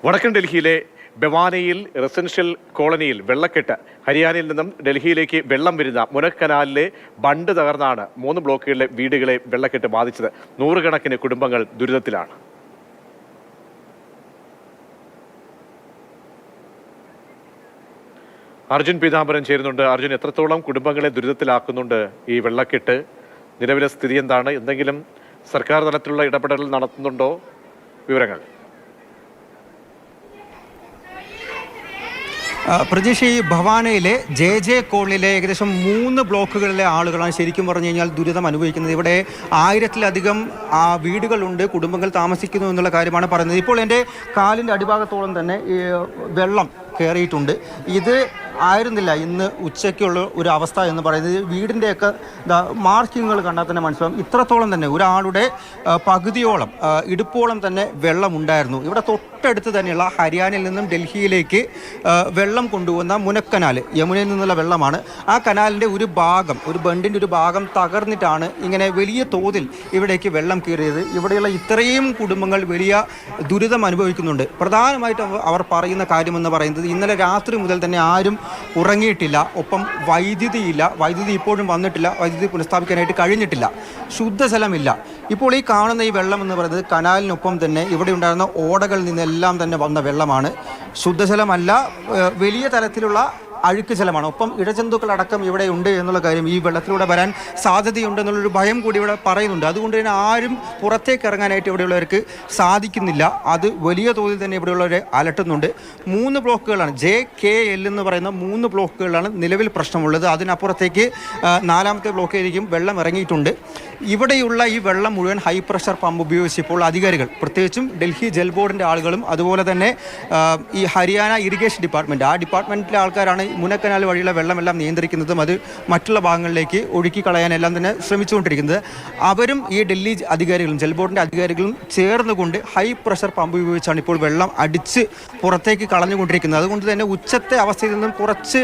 വടക്കൻ ഡൽഹിയിലെ ബവാനയിൽ റെസിഡൻഷ്യൽ കോളനിയിൽ വെള്ളക്കെട്ട്. ഹരിയാനയിൽ നിന്നും ഡൽഹിയിലേക്ക് വെള്ളം വരുന്ന മുനക് കനാലിലെ ബണ്ട് തകർന്നാണ് 3 ബ്ലോക്കുകളിലെ വീടുകളെ വെള്ളക്കെട്ട് ബാധിച്ചത്. നൂറുകണക്കിന് കുടുംബങ്ങൾ ദുരിതത്തിലാണ്. അർജുൻ പീതാംബരൻ ചേരുന്നുണ്ട്. അർജുൻ, എത്രത്തോളം കുടുംബങ്ങളെ ദുരിതത്തിലാക്കുന്നുണ്ട് ഈ വെള്ളക്കെട്ട്? നിലവിലെ സ്ഥിതി എന്താണ്? എന്തെങ്കിലും സർക്കാർ തലത്തിലുള്ള ഇടപെടൽ നടത്തുന്നുണ്ടോ? വിവരങ്ങൾ. പ്രജീഷ്, ഈ ഭവാനയിലെ ജെ കോളനിയിലെ ഏകദേശം 3 ബ്ലോക്കുകളിലെ ആളുകളാണ് ശരിക്കും പറഞ്ഞു കഴിഞ്ഞാൽ ദുരിതം അനുഭവിക്കുന്നത്. ഇവിടെ 1000-ത്തിലധികം വീടുകളുണ്ട്, കുടുംബങ്ങൾ താമസിക്കുന്നു എന്നുള്ള കാര്യമാണ് പറയുന്നത്. ഇപ്പോൾ എൻ്റെ കാലിൻ്റെ അടിഭാഗത്തോളം തന്നെ ഈ വെള്ളം കയറിയിട്ടുണ്ട്. ഇത് ആയിരുന്നില്ല ഇന്ന് ഉച്ചയ്ക്കുള്ള ഒരു അവസ്ഥ എന്ന് പറയുന്നത്. വീടിൻ്റെയൊക്കെ മാർക്കിങ്ങുകൾ കണ്ടാൽ തന്നെ മനസ്സിലാവും. ഇത്രത്തോളം തന്നെ ഒരാളുടെ പകുതിയോളം ഇടുപ്പോളം തന്നെ വെള്ളമുണ്ടായിരുന്നു. ഇവിടെ തൊട്ടടുത്ത് തന്നെയുള്ള ഹരിയാനയിൽ നിന്നും ഡൽഹിയിലേക്ക് വെള്ളം കൊണ്ടുപോകുന്ന മുനക് കനാൽ, യമുനയിൽ നിന്നുള്ള വെള്ളമാണ്. ആ കനാലിൻ്റെ ഒരു ഭാഗം, ഒരു ബണ്ടിൻ്റെ ഒരു ഭാഗം തകർന്നിട്ടാണ് ഇങ്ങനെ വലിയ തോതിൽ ഇവിടേക്ക് വെള്ളം കയറിയത്. ഇവിടെയുള്ള ഇത്രയും കുടുംബങ്ങൾ വലിയ ദുരിതം അനുഭവിക്കുന്നുണ്ട്. പ്രധാനമായിട്ടും അവർ പറയുന്ന കാര്യമെന്ന് പറയുന്നത് ഇന്നലെ രാത്രി മുതൽ തന്നെ ആരും ഉറങ്ങിയിട്ടില്ല. ഒപ്പം വൈദ്യുതിയില്ല, വൈദ്യുതി ഇപ്പോഴും വന്നിട്ടില്ല, വൈദ്യുതി പുനഃസ്ഥാപിക്കാനായിട്ട് കഴിഞ്ഞിട്ടില്ല. ശുദ്ധജലമില്ല. ഇപ്പോൾ ഈ കാണുന്ന ഈ വെള്ളം എന്ന് പറയുന്നത് കനാലിനൊപ്പം തന്നെ ഇവിടെ ഉണ്ടായിരുന്ന ഓടകളിൽ നിന്നെല്ലാം തന്നെ വന്ന വെള്ളമാണ്. ശുദ്ധജലമല്ല, വലിയ തരത്തിലുള്ള അഴുക്ക് ജലമാണ്. ഒപ്പം ഇഴജന്തുക്കളടക്കം ഇവിടെ ഉണ്ട് എന്നുള്ള കാര്യം, ഈ വെള്ളത്തിലൂടെ വരാൻ സാധ്യതയുണ്ടെന്നുള്ളൊരു ഭയം കൂടി ഇവിടെ പറയുന്നുണ്ട്. അതുകൊണ്ട് തന്നെ ആരും പുറത്തേക്ക് ഇറങ്ങാനായിട്ട് ഇവിടെയുള്ളവർക്ക് സാധിക്കുന്നില്ല. അത് വലിയ തോതിൽ തന്നെ ഇവിടെയുള്ളവരെ അലട്ടുന്നുണ്ട്. 3 ബ്ലോക്കുകളാണ്, JKL എന്ന് പറയുന്ന 3 ബ്ലോക്കുകളാണ് നിലവിൽ പ്രശ്നമുള്ളത്. അതിനപ്പുറത്തേക്ക് 4ാമത്തെ ബ്ലോക്കിലേക്കും വെള്ളം ഇറങ്ങിയിട്ടുണ്ട്. ഇവിടെയുള്ള ഈ വെള്ളം മുഴുവൻ ഹൈ പ്രഷർ പമ്പ് ഉപയോഗിച്ച് ഇപ്പോൾ അധികാരികൾ, പ്രത്യേകിച്ചും ഡൽഹി ജൽ ബോർഡിൻ്റെ ആളുകളും അതുപോലെ തന്നെ ഈ ഹരിയാന ഇറിഗേഷൻ ഡിപ്പാർട്ട്മെൻറ്റ്, ആ ഡിപ്പാർട്ട്മെൻറ്റിലെ ആൾക്കാരാണ് മുനക് കനാൽ വഴിയുള്ള വെള്ളമെല്ലാം നിയന്ത്രിക്കുന്നതും അത് മറ്റുള്ള ഭാഗങ്ങളിലേക്ക് ഒഴുക്കി കളയാനെല്ലാം തന്നെ ശ്രമിച്ചുകൊണ്ടിരിക്കുന്നത്. അവരും ഈ ഡൽഹി അധികാരികളും ജൽ ബോർഡിൻ്റെ അധികാരികളും ചേർന്നുകൊണ്ട് ഹൈ പ്രഷർ പമ്പ് ഉപയോഗിച്ചാണ് ഇപ്പോൾ വെള്ളം അടിച്ച് പുറത്തേക്ക് കളഞ്ഞുകൊണ്ടിരിക്കുന്നത്. അതുകൊണ്ട് തന്നെ ഉച്ചത്തെ അവസ്ഥയിൽ നിന്നും കുറച്ച്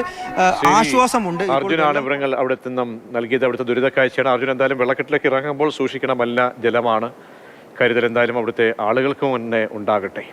ആശ്വാസമുണ്ട്. അർജുനാണ് വിവരങ്ങൾ അവിടെ നിന്നും നൽകിയത്. അവിടുത്തെ ദുരിത കാഴ്ചയാണ്. അർജുൻ, എന്തായാലും വെള്ളക്കെട്ടിലേക്ക് ഇറങ്ങുമ്പോൾ സൂക്ഷിക്കണം. നല്ല ജലമാണ്. കരുതൽ എന്തായാലും അവിടുത്തെ ആളുകൾക്കും തന്നെ ഉണ്ടാകട്ടെ.